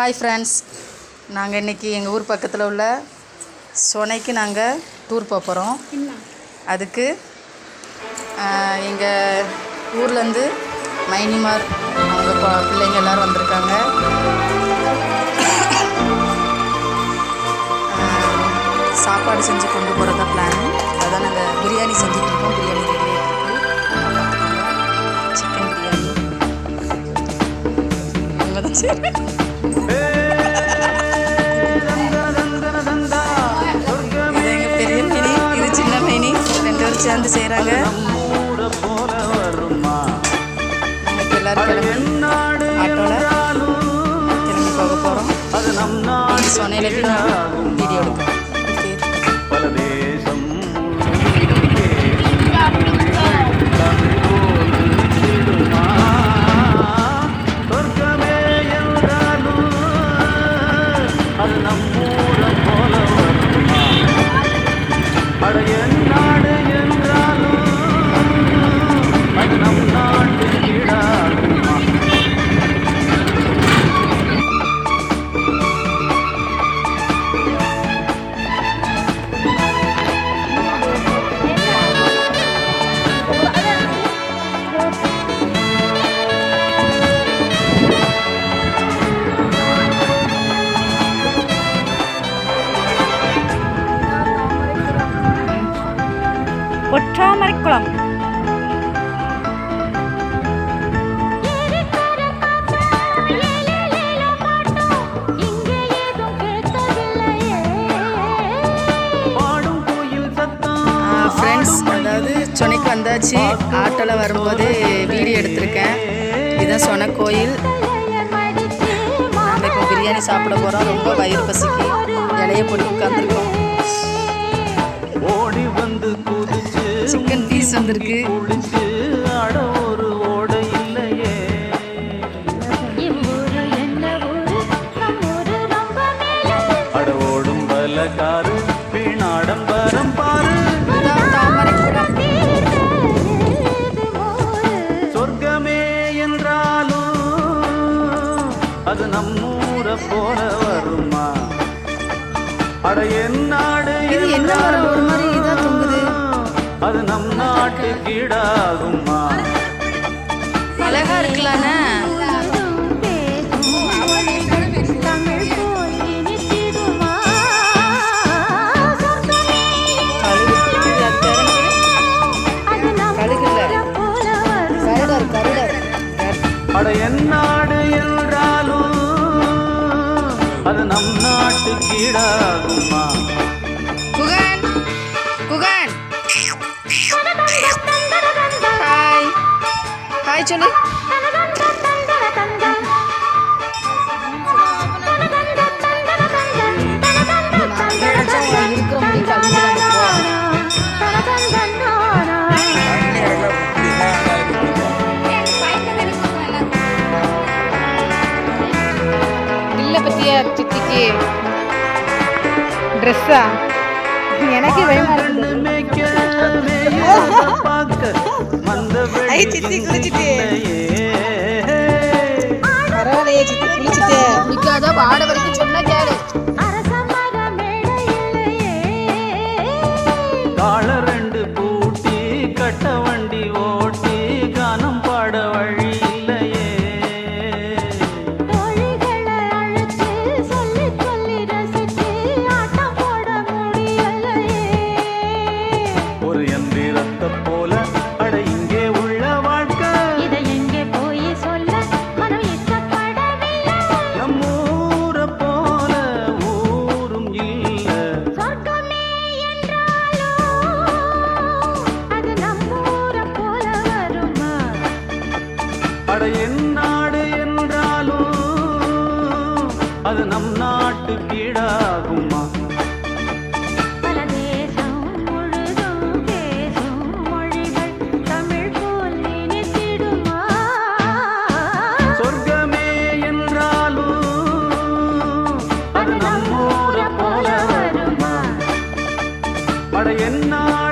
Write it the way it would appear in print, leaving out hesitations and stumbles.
Hi friends, நாங்கள் இன்றைக்கி எங்கள் ஊர் பக்கத்தில் உள்ள சொனைக்கு நாங்கள் டூர் போக போகிறோம். அதுக்கு எங்கள் ஊர்லேருந்து மைனிமார் அவங்க பிள்ளைங்க எல்லோரும் வந்திருக்காங்க. சாப்பாடு செஞ்சு கொண்டு போகிறதா பிளான். அதான் நாங்கள் பிரியாணி செஞ்சுட்ருக்கோம். பிரியாணி ரெடி ஆகிட்டு சிக்கன் பிரியாணி. இது எங்கள் பெரிய மீனி, இது சின்ன மீனி, ரெண்டு பேரும் சேர்ந்து செய்கிறாங்க. நமக்கு எல்லோரும் கிளம்பி ஆட்டோவில் கிளம்பி போக போகிறோம். சொனையில் வீடியோ எடுக்கிறோம். ஒற்றாமரைக்குளம். ஃப்ரெண்ட்ஸ், அதாவது சொனைக்கு வந்தாச்சு. ஆட்டோவில் வரும்போது வீடியோ எடுத்திருக்கேன். இதுதான் சொனை கோயில். நாங்கள் இப்போ பிரியாணி சாப்பிட போகிறோம். ரொம்ப வயிறு பசிக்கு இலையை போட்டு உட்காந்துருக்கோம். சிக்கன் பீஸ் வந்திருக்கு. சொர்க்கமே என்றாலும் அது நம்மூர போல வருமா? அட என்னாடு என்ன ஒரு மாதிரி இதான் தொங்குது. அது நம் நாட்டு கீடாகுமா? அழகா இருக்கலானே. அட என்னாடு என்றாலும் அது நம் நாட்டு கீடாகுமா? குகன் குகன் ஹாய் ஹாய் சொல்லு. இல்ல பத்தியா சித்திக்கு ட்ரெஸ்ஸா? எனக்கு வேணுமா இருக்கு. ஐ சித்தி குளிச்சிட்டு பரவாயில்லையே. சித்தி குளிச்சிட்டு குளிக்காத வாட வரைக்கும் சொன்னா கேளு. கால ரெண்டு பூட்டி கட்ட வண்டி ஓட்டி கானம் பாட வழி இல்லையே. ஒரு எந்திரத்தை போல அட இங்கே உள்ள வாழ்க்கை. இதை எங்கே போய் சொல்ல மனம் இஷ்டப்படவில்லை. நம்மூரை போல ஊரும் இல்ல. சொர்க்கமே என்றாலும் அது நம்மூரை போல வருமா? அட என்னாடு என்றாலும் அது நம் நாட்டு கீடாகுமா? சொர்க்கமே என்றாலும் அது நம்மூரை போல வருமா? அட என்னாடு